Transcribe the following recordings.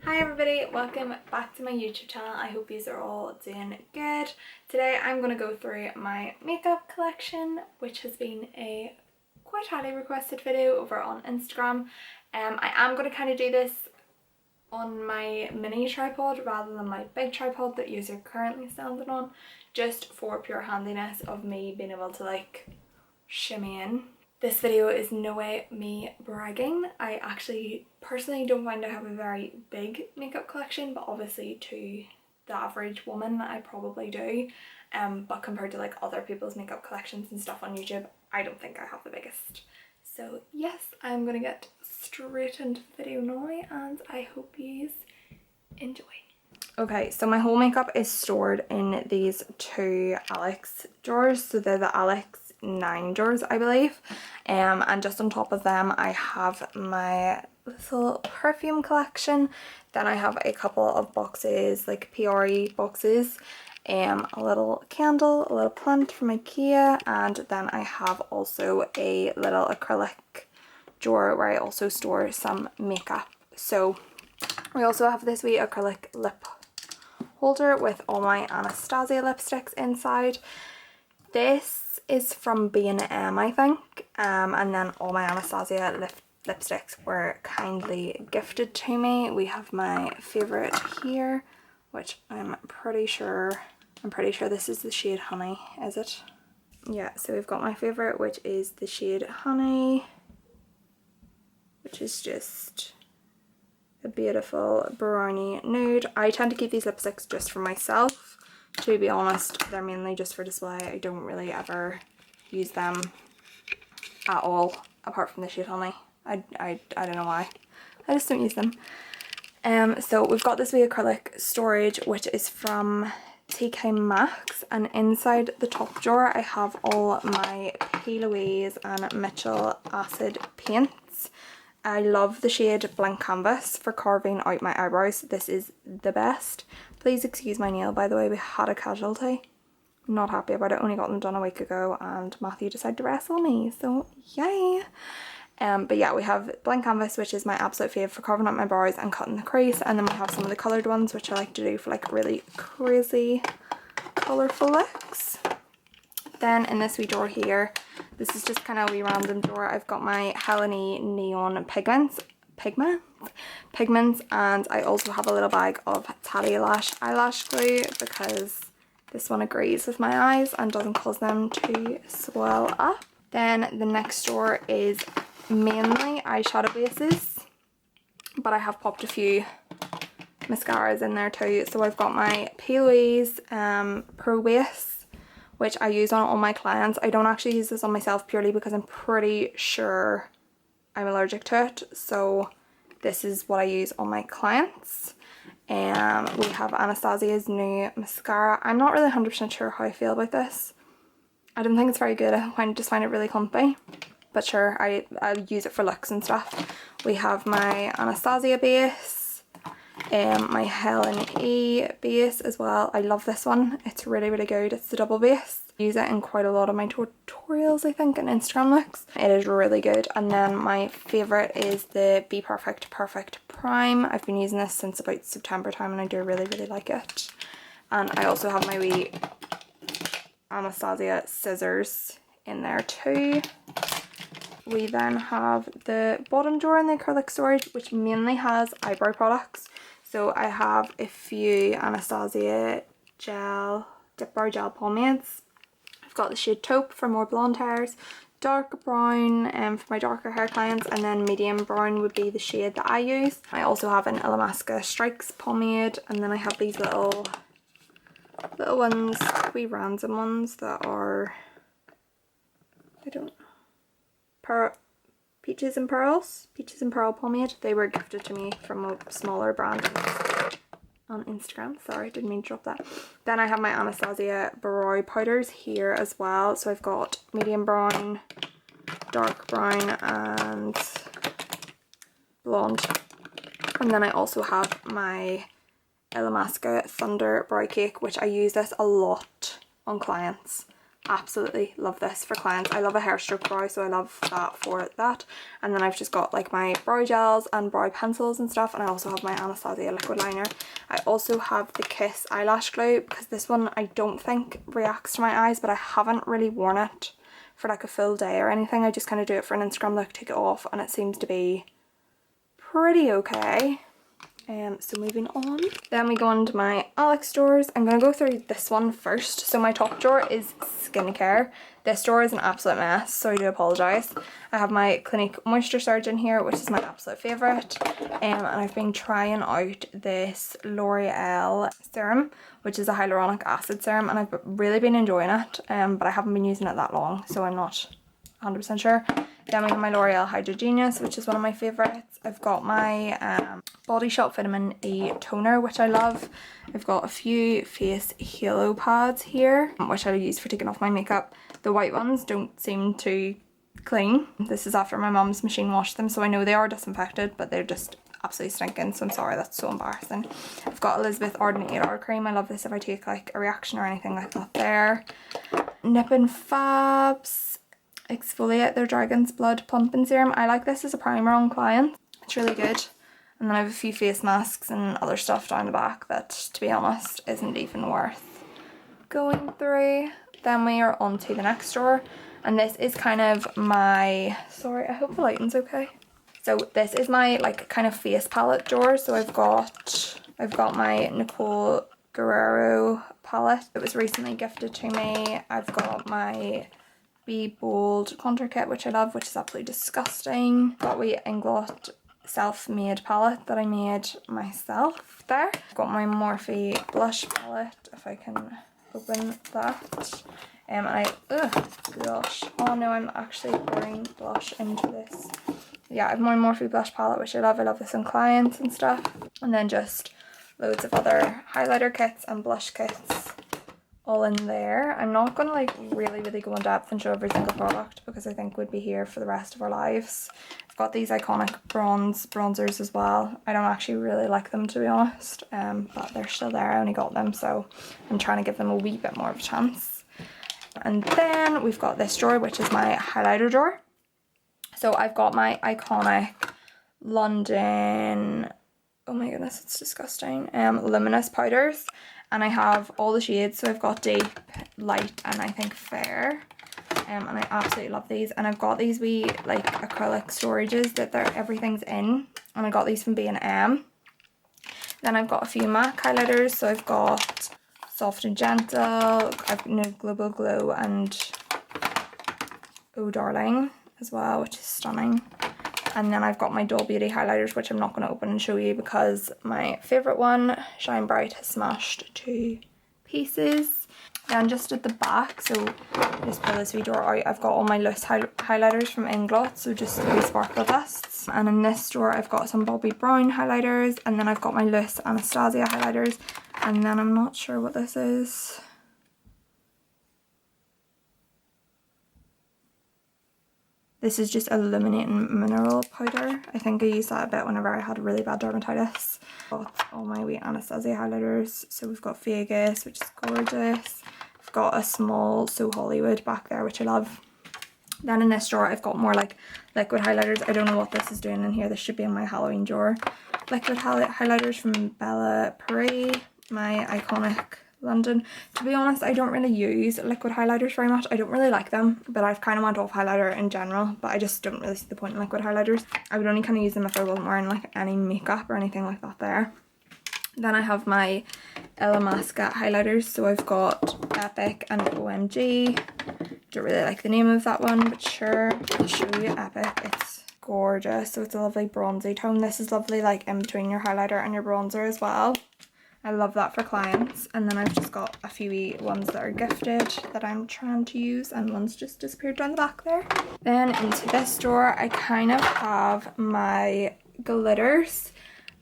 Hi everybody, welcome back to my YouTube channel. I hope you are all doing good. Today I'm going to go through my makeup collection, which has been a quite highly requested video over on Instagram. I am going to kind of do this on my mini tripod rather than my big tripod that you're currently standing on, just for pure handiness of me being able to like shimmy in. This video is no way me bragging. I actually personally don't find I have a very big makeup collection, but obviously to the average woman I probably do. But compared to like other people's makeup collections and stuff on YouTube, I don't think I have the biggest. So yes, I'm gonna get straight into the video now and I hope you enjoy. Okay, so my whole makeup is stored in these two Eyelash drawers. So they're the Eyelash 9 drawers, I believe. And just on top of them I have my little perfume collection. Then I have a couple of boxes, like PRE boxes, a little candle, a little plant from IKEA, and then I have also a little acrylic drawer where I also store some makeup. So we also have this wee acrylic lip holder with all my Anastasia lipsticks inside. This is from B&M, I think, and then all my Anastasia lipsticks were kindly gifted to me. We have my favourite here, which I'm pretty sure this is the shade Honey, is it? Yeah, so we've got my favourite, which is the shade Honey, which is just a beautiful brownie nude. I tend to keep these lipsticks just for myself. To be honest, they're mainly just for display. I don't really ever use them at all, apart from the shade Honey. I don't know why. I just don't use them. So we've got this wee acrylic storage, which is from TK Maxx, and inside the top drawer I have all my P. Louise and Mitchell acid paints. I love the shade Blank Canvas for carving out my eyebrows. This is the best. Please excuse my nail, by the way, we had a casualty. I'm not happy about it, only got them done a week ago and Matthew decided to wrestle me, so yay! But yeah, we have Blank Canvas, which is my absolute fave for carving out my brows and cutting the crease, and then we have some of the coloured ones which I like to do for like really crazy colourful looks. Then in this wee drawer here, this is just kind of a wee random drawer, I've got my Helene Neon Pigments, and I also have a little bag of Tatty Lash eyelash glue because this one agrees with my eyes and doesn't cause them to swell up. Then the next drawer is mainly eyeshadow bases, but I have popped a few mascaras in there too. So I've got my P. Louise Pro Base, which I use on all my clients. I don't actually use this on myself purely because I'm pretty sure I'm allergic to it, so this is what I use on my clients. We have Anastasia's new mascara. I'm not really 100% sure how I feel about this. I don't think it's very good. I just find it really clumpy, but sure, I'll use it for looks and stuff. We have my Anastasia base, my Helen E base as well. I love this one. It's really, really good. It's the double base. I use it in quite a lot of my tutorials, I think, and Instagram looks. It is really good. And then my favourite is the Be Perfect Prime. I've been using this since about September time and I do really, really like it. And I also have my wee Anastasia scissors in there too. We then have the bottom drawer in the acrylic storage, which mainly has eyebrow products. So I have a few Anastasia dip brow gel pomades. I've got the shade Taupe for more blonde hairs, dark brown for my darker hair clients, and then medium brown would be the shade that I use. I also have an Illamasqua Strikes pomade, and then I have these little ones, wee random ones that are, I don't know, Peaches and Pearl pomade. They were gifted to me from a smaller brand on Instagram. Sorry, didn't mean to drop that. Then I have my Anastasia brow powders here as well. So I've got medium brown, dark brown and blonde. And then I also have my Illamasqua Thunder Brow Cake, which I use this a lot on clients. Absolutely love this for clients. I love a hairstroke brow, so I love that for that. And then I've just got like my brow gels and brow pencils and stuff, and I also have my Anastasia liquid liner. I also have the Kiss eyelash glue, because this one I don't think reacts to my eyes, but I haven't really worn it for like a full day or anything. I just kind of do it for an Instagram look, take it off, and it seems to be pretty okay. So moving on. Then we go on to my Eyelash drawers. I'm going to go through this one first. So my top drawer is skincare. This drawer is an absolute mess, so I do apologise. I have my Clinique Moisture Surge in here, which is my absolute favourite. And I've been trying out this L'Oreal serum, which is a hyaluronic acid serum, and I've really been enjoying it. But I haven't been using it that long, so I'm not 100% sure. Then we have my L'Oreal Hydra Genius, which is one of my favourites. I've got my Body Shop Vitamin E toner, which I love. I've got a few face halo pads here, which I use for taking off my makeup. The white ones don't seem to clean. This is after my mum's machine washed them, so I know they are disinfected, but they're just absolutely stinking, so I'm sorry, that's so embarrassing. I've got Elizabeth Arden 8-hour cream. I love this if I take like a reaction or anything like that there. Nip and Fabs Exfoliate Their Dragon's Blood Plumping Serum. I like this as a primer on clients. It's really good. And then I have a few face masks and other stuff down the back that, to be honest, isn't even worth going through. Then we are on to the next drawer, and this is kind of my, sorry, I hope the lighting's okay. So this is my like kind of face palette drawer. So I've got my Nicole Guerrero palette. It was recently gifted to me. I've got my Be Bold contour kit, which I love, which is absolutely disgusting. Got we Inglot self-made palette that I made myself there. I've got my Morphe blush palette, if I can open that. And gosh, oh no, I'm actually pouring blush into this. Yeah, I have my Morphe blush palette, which I love. I love this on clients and stuff. And then just loads of other highlighter kits and blush kits all in there. I'm not going to like really go in depth and show every single product, because I think we'd be here for the rest of our lives. I've got these iconic bronzers as well. I don't actually really like them, to be honest, but they're still there. I only got them, so I'm trying to give them a wee bit more of a chance. And then we've got this drawer, which is my highlighter drawer. So I've got my iconic London, oh my goodness, it's disgusting, luminous powders. And I have all the shades, so I've got deep, light, and I think fair. And I absolutely love these. And I've got these wee like acrylic storages that everything's in. And I got these from B&M. Then I've got a few MAC highlighters. So I've got Soft and Gentle, I've Global Glow, and Oh Darling as well, which is stunning. And then I've got my Dull Beauty highlighters, which I'm not going to open and show you because my favourite one, Shine Bright, has smashed to pieces. Then just at the back, so just pull this wee drawer out, I've got all my loose highlighters from Inglot, so just wee sparkle dusts. And in this drawer I've got some Bobbi Brown highlighters, and then I've got my loose Anastasia highlighters, and then I'm not sure what this is. This is just illuminating mineral powder. I think I used that a bit whenever I had really bad dermatitis. Got all my wee Anastasia highlighters. So we've got Vegas, which is gorgeous. I've got a small So Hollywood back there, which I love. Then in this drawer, I've got more like liquid highlighters. I don't know what this is doing in here. This should be in my Halloween drawer. Liquid highlighters from Bella Paris, my iconic London. To be honest, I don't really use liquid highlighters very much. I don't really like them, but I've kind of went off highlighter in general, but I just don't really see the point in liquid highlighters. I would only kind of use them if I wasn't wearing like any makeup or anything like that there. Then I have my Illamasqua highlighters. So I've got Epic and OMG. Don't really like the name of that one, but sure, I'll show you Epic. It's gorgeous. So it's a lovely bronzy tone. This is lovely like in between your highlighter and your bronzer as well. I love that for clients. And then I've just got a few ones that are gifted that I'm trying to use, and one's just disappeared down the back there. Then into this drawer I kind of have my glitters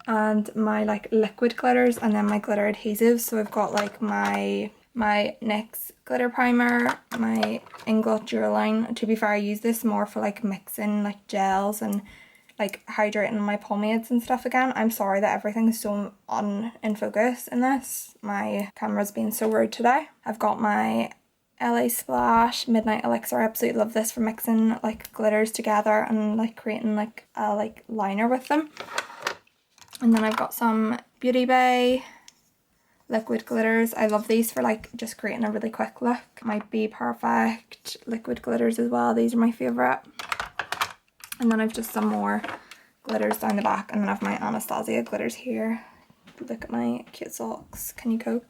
and my like liquid glitters, and then my glitter adhesives. So I've got like my NYX glitter primer, my Inglot Duraline. To be fair, I use this more for like mixing like gels and like hydrating my pomades and stuff again. I'm sorry that everything's so in focus in this. My camera's been so rude today. I've got my LA Splash Midnight Elixir. I absolutely love this for mixing like glitters together and like creating like a like liner with them. And then I've got some Beauty Bay liquid glitters. I love these for like just creating a really quick look. Might Be Perfect liquid glitters as well. These are my favourite. And then I've just some more glitters down the back, and then I have my Anastasia glitters here. Look at my cute socks. Can you cope?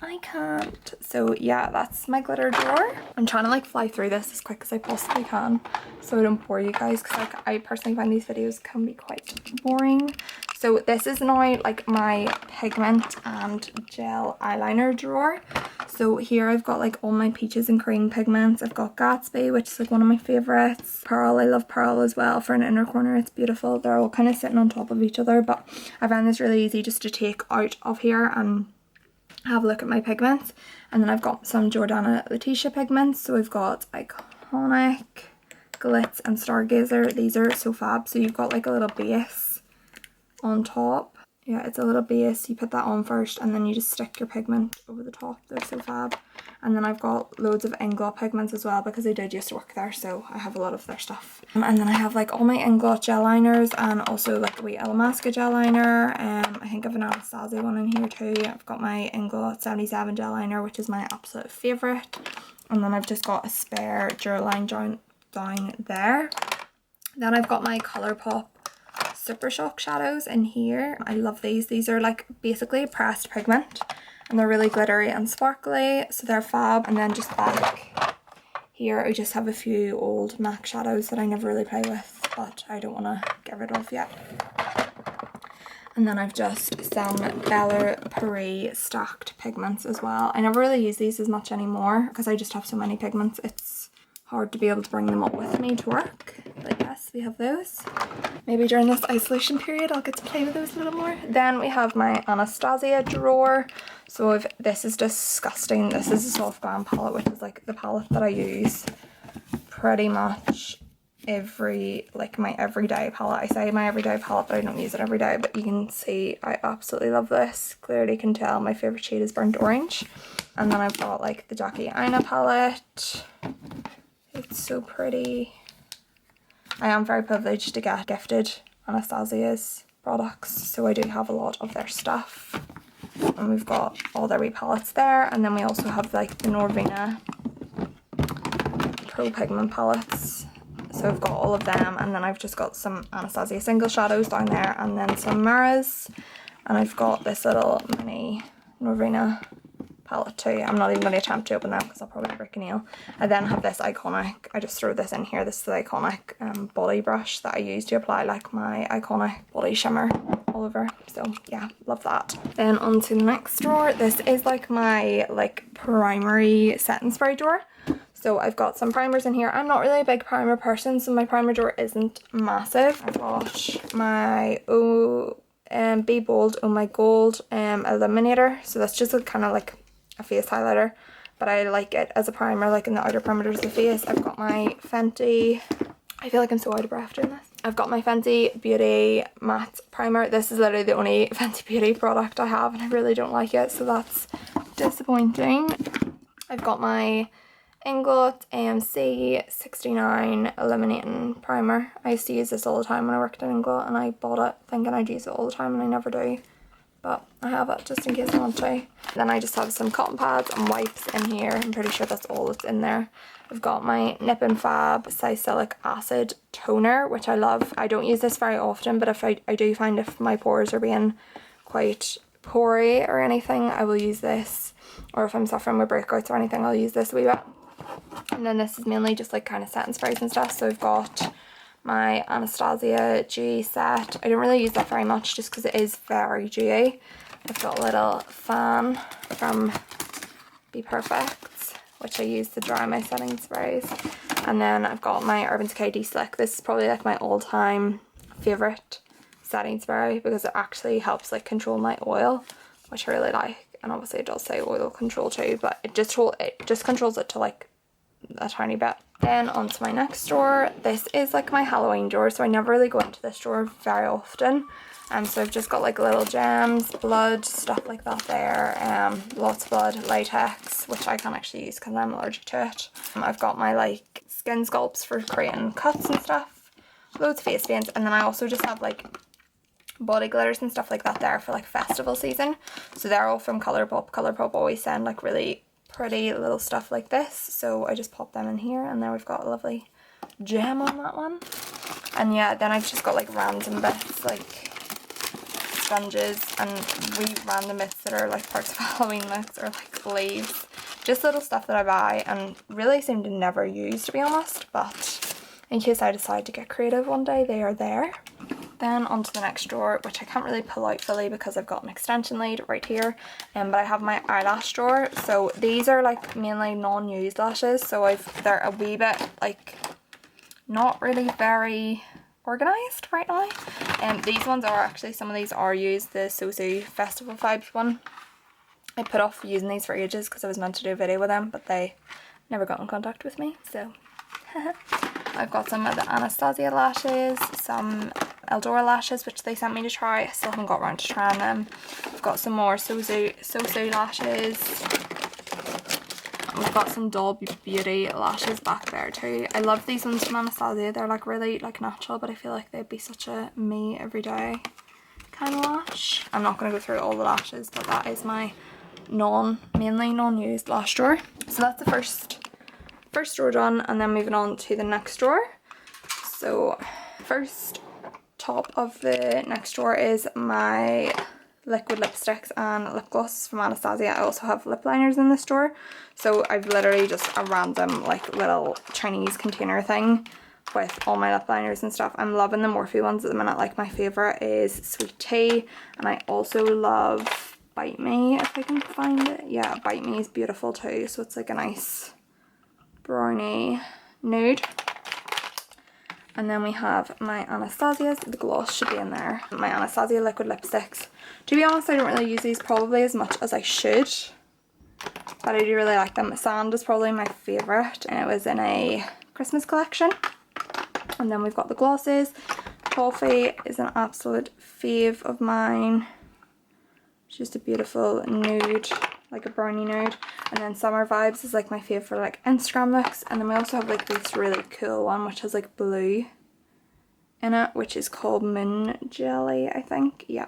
I can't. So yeah, that's my glitter drawer. I'm trying to like fly through this as quick as I possibly can so I don't bore you guys, because like I personally find these videos can be quite boring. So this is now like my pigment and gel eyeliner drawer. So here I've got like all my peaches and cream pigments. I've got Gatsby, which is like one of my favorites. Pearl, I love Pearl as well for an inner corner. It's beautiful. They're all kind of sitting on top of each other, but I found this really easy just to take out of here and have a look at my pigments. And then I've got some Jordana Letitia pigments. So I've got Iconic, Glitz and Stargazer. These are so fab. So you've got like a little base on top. Yeah, it's a little base. You put that on first and then you just stick your pigment over the top. They're so fab. And then I've got loads of Inglot pigments as well, because I did used to work there, so I have a lot of their stuff. And then I have like all my Inglot gel liners, and also like a wee Illamasqua gel liner. I think I have an Anastasia one in here too. I've got my Inglot 77 gel liner, which is my absolute favourite. And then I've just got a spare Duraline down there. Then I've got my Colourpop Super Shock shadows in here. I love these. These are like basically pressed pigment, and they're really glittery and sparkly, so they're fab. And then just back here I just have a few old MAC shadows that I never really play with, but I don't want to get rid of yet. And then I've just some Bella Paris stacked pigments as well. I never really use these as much anymore because I just have so many pigments. It's hard to be able to bring them up with me to work, but yes, we have those. Maybe during this isolation period I'll get to play with those a little more. Then we have my Anastasia drawer. So this is disgusting. This is a soft glam palette, which is like the palette that I use pretty much my everyday palette. I say my everyday palette, but I don't use it every day. But you can see I absolutely love this. Clearly can tell my favourite shade is burnt orange. And then I've got like the Jackie Aina palette. It's so pretty. I am very privileged to get gifted Anastasia's products, so I do have a lot of their stuff. And we've got all their wee palettes there, and then we also have like the Norvina Pro Pigment palettes. So I've got all of them, and then I've just got some Anastasia single shadows down there, and then some mirrors. And I've got this little mini Norvina palette too. I'm not even going to attempt to open that because I'll probably break a nail. I then have this Iconic, I just throw this in here, this is the Iconic body brush that I use to apply like my Iconic body shimmer all over. So yeah, love that. Then on to the next drawer. This is like my primary setting spray drawer. So I've got some primers in here. I'm not really a big primer person, so my primer drawer isn't massive. I've got my Be Bold Oh My Gold illuminator. So that's just kind of like a face highlighter, but I like it as a primer, like in the outer perimeters of the face. I've got my Fenty, I feel like I'm so out of breath doing this. I've got my Fenty Beauty matte primer. This is literally the only Fenty Beauty product I have, and I really don't like it, so that's disappointing. I've got my Inglot AMC 69 illuminating primer. I used to use this all the time when I worked in Inglot, and I bought it thinking I'd use it all the time, and I never do. But I have it just in case I want to. Then I just have some cotton pads and wipes in here. I'm pretty sure that's all that's in there. I've got my Nip and Fab Salicylic Acid Toner, which I love. I don't use this very often, but if I do find if my pores are being quite pory or anything, I will use this. Or if I'm suffering with breakouts or anything, I'll use this a wee bit. And then this is mainly just like kind of setting sprays and stuff. So I've got my Anastasia Dewy set. I don't really use that very much just because it is very dewy. I've got a little fan from Be Perfect, which I use to dry my setting sprays. And then I've got my Urban Decay De-Slick. This is probably like my all-time favourite setting spray because it actually helps like control my oil, which I really like. And obviously it does say oil control too, but it just controls it to like a tiny bit. Then onto my next drawer. This is like my Halloween drawer, so I never really go into this drawer very often. So I've just got like little gems, blood, stuff like that there. Lots of blood, latex, which I can't actually use because I'm allergic to it. I've got my like skin sculpts for creating cuts and stuff. Loads of face paints, and then I also just have like body glitters and stuff like that there for like festival season. So they're all from Colourpop. Colourpop always send like really pretty little stuff like this, so I just pop them in here, and there we've got a lovely gem on that one. And yeah, then I've just got like random bits like sponges and random bits that are like parts of Halloween looks or like leaves. Just little stuff that I buy and really seem to never use, to be honest, but in case I decide to get creative one day, they are there. Then onto the next drawer, which I can't really pull out fully because I've got an extension lead right here, but I have my eyelash drawer. So these are like mainly non-used lashes, so they're a wee bit like not really very organised right now. These ones are actually, some of these are used, the Sosu Festival Vibes one. I put off using these for ages because I was meant to do a video with them, but they never got in contact with me, so I've got some of the Anastasia lashes, some Eldora lashes, which they sent me to try. I still haven't got around to trying them. I've got some more Sosu lashes. We've got some Doll Beauty lashes back there too. I love these ones from Anastasia. They're like really like natural, but I feel like they'd be such a me everyday kind of lash. I'm not going to go through all the lashes, but that is my mainly non-used lash drawer. So that's the first drawer done, and then moving on to the next drawer. So first top of the next drawer is my liquid lipsticks and lip glosses from Anastasia. I also have lip liners in this drawer, so I've literally just a random like little Chinese container thing with all my lip liners and stuff. I'm loving the Morphe ones at the minute. Like my favourite is Sweet Tea, and I also love Bite Me if I can find it. Yeah, Bite Me is beautiful too, so it's like a nice brownie nude. And then we have my Anastasia's, the gloss should be in there. My Anastasia liquid lipsticks. To be honest, I don't really use these probably as much as I should, but I do really like them. Sand is probably my favourite, and it was in a Christmas collection. And then we've got the glosses. Toffee is an absolute fave of mine. It's just a beautiful nude, like a brownie nude. And then Summer Vibes is like my favourite for like Instagram looks. And then we also have like this really cool one which has like blue in it, which is called Moon Jelly, I think. Yeah.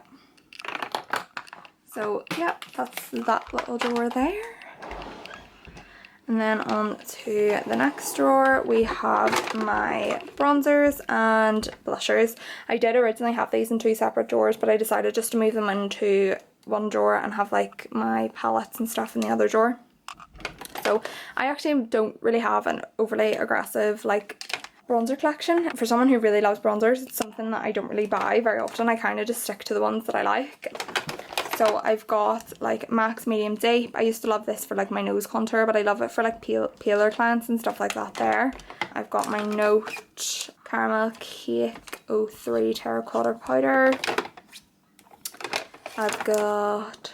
So yeah, that's that little drawer there. And then on to the next drawer, we have my bronzers and blushers. I did originally have these in two separate drawers, but I decided just to move them into one drawer and have like my palettes and stuff in the other drawer. So I actually don't really have an overly aggressive like bronzer collection. For someone who really loves bronzers, it's something that I don't really buy very often. I kind of just stick to the ones that I like. So I've got like MAC's Medium Deep. I used to love this for like my nose contour, but I love it for like paler clients and stuff like that there. I've got my Note Caramel Cake 03 Terracotta Powder. I've got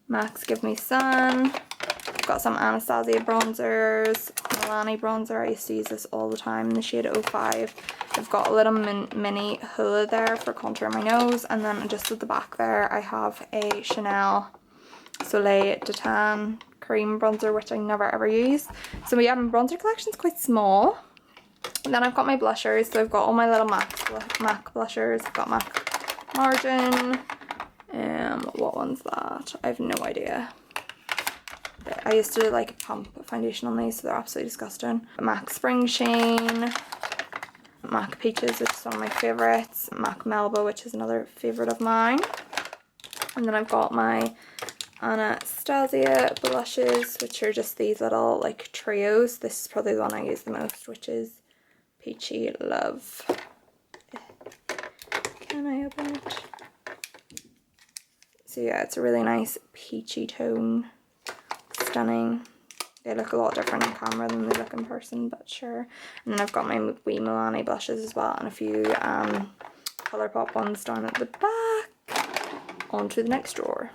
MAC's Give Me Sun. I've got some Anastasia bronzers, Milani bronzer. I used to use this all the time in the shade 05. I've got a little mini hula there for contouring my nose, and then just at the back there I have a Chanel Soleil de Tan cream bronzer, which I never ever use. So yeah, my bronzer collection is quite small. And then I've got my blushers, so I've got all my little MAC blushers. I've got MAC Margin. What one's that? I have no idea. I used to like pump foundation on these, so they're absolutely disgusting. MAC Spring Sheen. MAC Peaches, which is one of my favourites. MAC Melba, which is another favourite of mine. And then I've got my Anastasia blushes, which are just these little like trios. This is probably the one I use the most, which is Peachy Love. Can I open it? So yeah, it's a really nice peachy tone. Stunning. They look a lot different on camera than they look in person, but sure. And then I've got my wee Milani blushes as well, and a few Colourpop ones down at the back. On to the next drawer.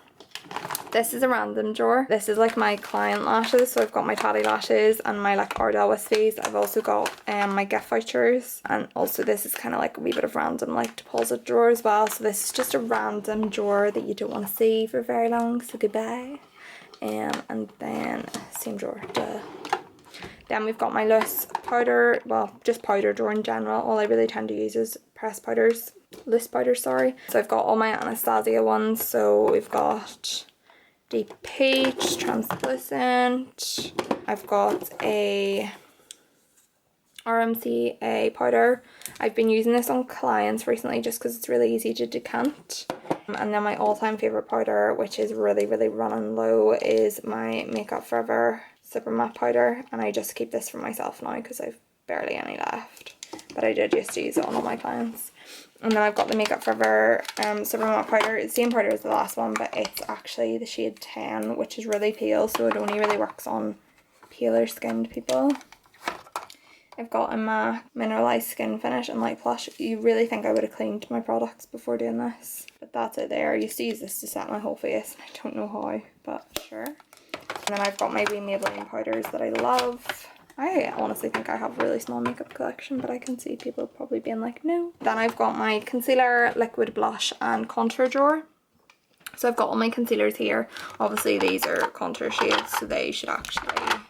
This is a random drawer. This is like my client lashes. So I've got my tatty lashes and my like Ardell wispies. I've also got my gift vouchers, and also this is kind of like a wee bit of random like deposit drawer as well. So this is just a random drawer that you don't want to see for very long. So goodbye. And then same drawer. Duh. Then we've got my loose powder, well, just powder drawer in general. All I really tend to use is pressed powders, loose powders, sorry. So I've got all my Anastasia ones. So we've got Deep Peach, Translucent. I've got a RMCA powder. I've been using this on clients recently just because it's really easy to decant. And then my all-time favourite powder, which is really, really running low, is my Makeup Forever Super Matte powder, and I just keep this for myself now because I've barely any left, but I did just use it on all my clients. And then I've got the Makeup Forever Super Matte powder. It's the same powder as the last one, but it's actually the shade 10, which is really pale, so it only really works on paler skinned people. I've got a MAC Mineralized Skin Finish and Light Plush. You really think I would have cleaned my products before doing this, but that's it there. I used to use this to set my whole face, and I don't know how, but sure. And then I've got my wee Maybelline powders that I love. I honestly think I have a really small makeup collection, but I can see people probably being like, no. Then I've got my concealer, liquid blush and contour drawer. So I've got all my concealers here. Obviously these are contour shades, so they should actually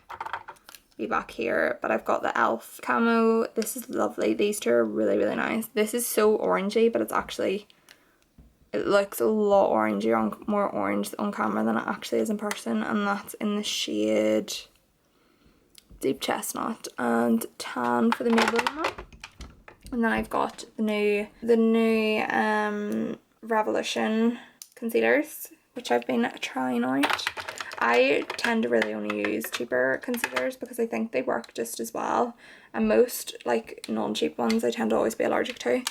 be back here. But I've got the e.l.f. Camo. This is lovely. These two are really, really nice. This is so orangey, but it's actually, it looks a lot orangey, more orange on camera than it actually is in person, and that's in the shade Deep Chestnut and Tan for the Maybelline one. And then I've got the new Revolution concealers, which I've been trying out. I tend to really only use cheaper concealers because I think they work just as well, and most like non-cheap ones I tend to always be allergic to.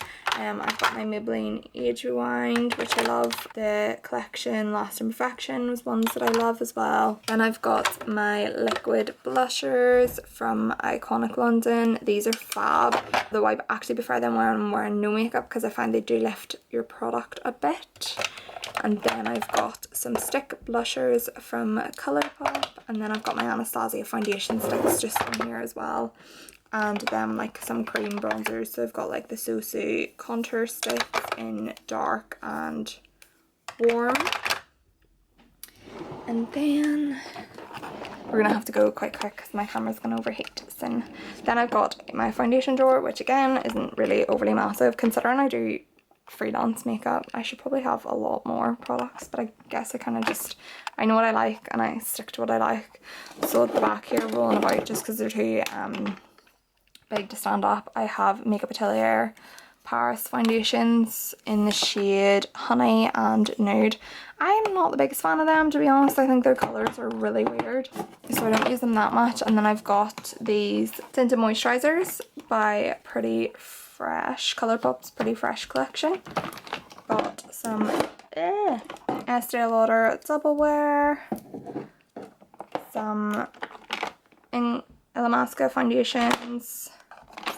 I've got my Maybelline Age Rewind, which I love. The collection Lasting Perfection was ones that I love as well. And I've got my liquid blushers from Iconic London. These are fab, though I actually prefer them when I'm wearing no makeup because I find they do lift your product a bit. And then I've got some stick blushers from Colourpop, and then I've got my Anastasia foundation sticks just in here as well, and then like some cream bronzers. So I've got like the Sosu contour sticks in dark and warm, and then we're gonna have to go quite quick because my camera's gonna overheat soon. Then I've got my foundation drawer, which again isn't really overly massive considering I do freelance makeup. I should probably have a lot more products, but I guess I kind of just, I know what I like and I stick to what I like. So at the back here, rolling about just because they're too big to stand up, I have Makeup Atelier Paris foundations in the shade Honey and Nude. I'm not the biggest fan of them, to be honest. I think their colours are really weird, so I don't use them that much. And then I've got these tinted moisturisers by Pretty Fresh, Colourpop's Pretty Fresh collection. Got some Estee Lauder Double Wear, some Illamasqua foundations,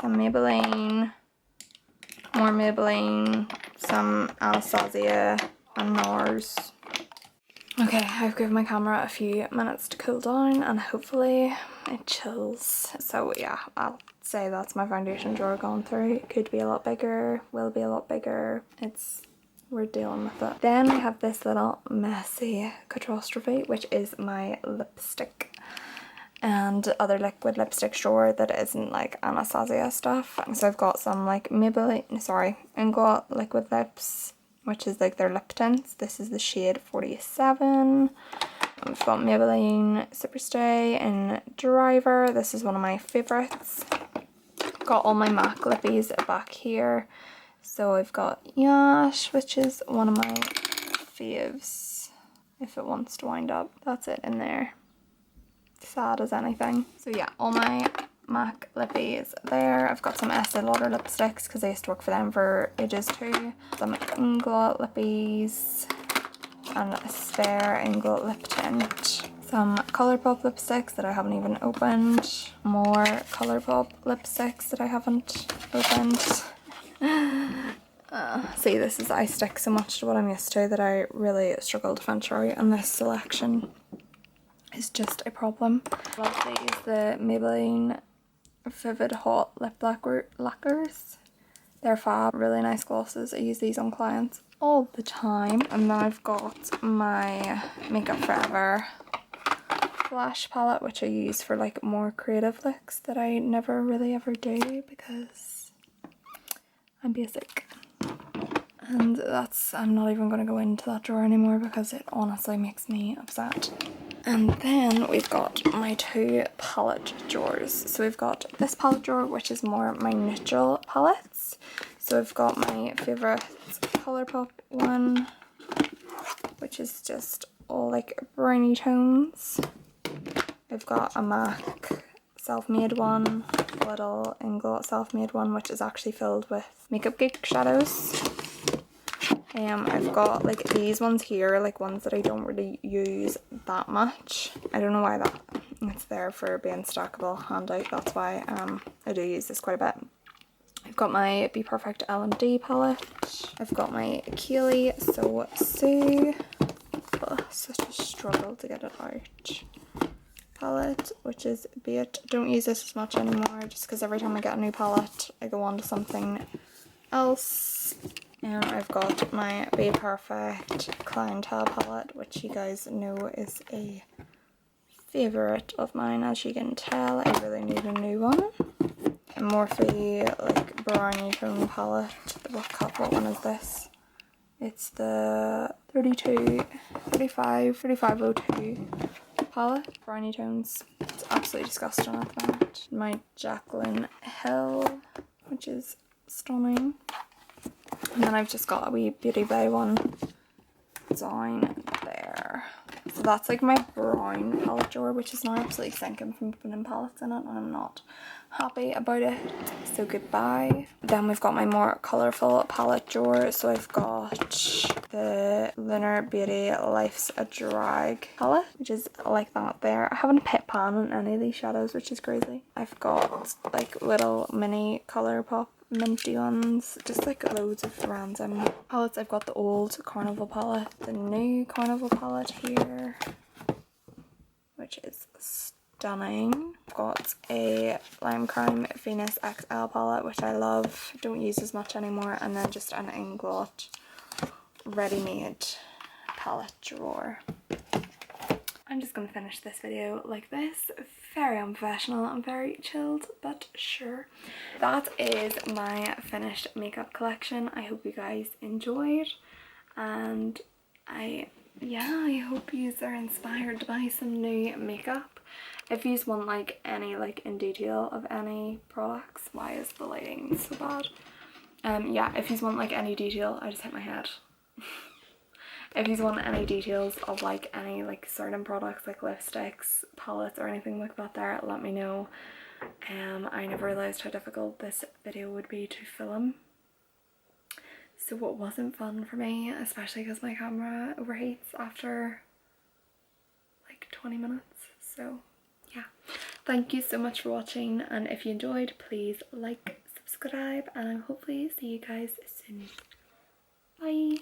some Maybelline, more Maybelline, some Anastasia and NARS. Okay, I've given my camera a few minutes to cool down and hopefully it chills. So yeah, I'll say that's my foundation drawer gone through. It could be a lot bigger, will be a lot bigger. We're dealing with it. Then we have this little messy catastrophe, which is my lipstick and other liquid lipstick drawer that isn't like Anastasia stuff. So I've got some like Inglot liquid lips, which is like their lip tints. This is the shade 47. We've got Maybelline Superstay in Driver. This is one of my favourites. Got all my MAC lippies back here. So I've got Yash, which is one of my faves if it wants to wind up. That's it in there. Sad as anything. So yeah, all my MAC lippies there. I've got some Estee Lauder lipsticks because I used to work for them for ages too. Some Inglot lippies and a spare Inglot lip tint. Some Colourpop lipsticks that I haven't even opened. More Colourpop lipsticks that I haven't opened. See, this is, I stick so much to what I'm used to that I really struggle to venture out, and this selection is just a problem. I love these, the Maybelline Vivid Hot Lip Lacquers. They're fab, really nice glosses. I use these on clients all the time. And then I've got my Makeup Forever Flash palette, which I use for like more creative looks that I never really ever do because I'm basic. And that's, I'm not even going to go into that drawer anymore because it honestly makes me upset. And then we've got my two palette drawers. So we've got this palette drawer, which is more my neutral palettes. So I've got my favourite Colourpop one, which is just all like brownie tones. I've got a MAC Self-Made one, a little Inglot Self-Made one, which is actually filled with Makeup Geek shadows. I've got like these ones here, like ones that I don't really use that much. I don't know why that, it's there for being stackable handout, that's why I do use this quite a bit. I've got my Be Perfect L&D palette. I've got my Keely So Sue. Oh, such a struggle to get it out. Palette, which is Beat. Don't use this as much anymore just because every time I get a new palette I go on to something else. I've got my Be Perfect Clientele palette, which you guys know is a favourite of mine, as you can tell. I really need a new one. A Morphe like brownie tone palette. What one is this? It's the 3502 palette, brownie tones. It's absolutely disgusting at the moment. My Jaclyn Hill, which is stunning. And then I've just got a wee Beauty Bay one down there. So that's like my brown palette drawer, which is now absolutely sinking from putting palettes in it, and I'm not happy about it, so goodbye. Then we've got my more colourful palette drawer. So I've got the Lunar Beauty Life's a Drag palette, which is like that there. I haven't pit pan on any of these shadows, which is crazy. I've got like little mini Colourpop minty ones, just like loads of random palettes. I've got the old Carnival palette, the new Carnival palette here, which is stunning. I've got a Lime Crime Venus XL palette, which I love, don't use as much anymore, and then just an Inglot ready-made palette drawer. I'm just going to finish this video like this, very unprofessional and very chilled, but sure. That is my finished makeup collection. I hope you guys enjoyed, and I hope you are inspired to buy some new makeup. If you want like any like in detail of any products, why is the lighting so bad? Yeah, if you want like any detail, I just hit my head. If you want any details of like any like certain products like lipsticks, palettes or anything like that there, let me know. I never realised how difficult this video would be to film. So it wasn't fun for me, especially because my camera overheats after like 20 minutes. So yeah, thank you so much for watching, and if you enjoyed, please like, subscribe, and I'll hopefully see you guys soon. Bye!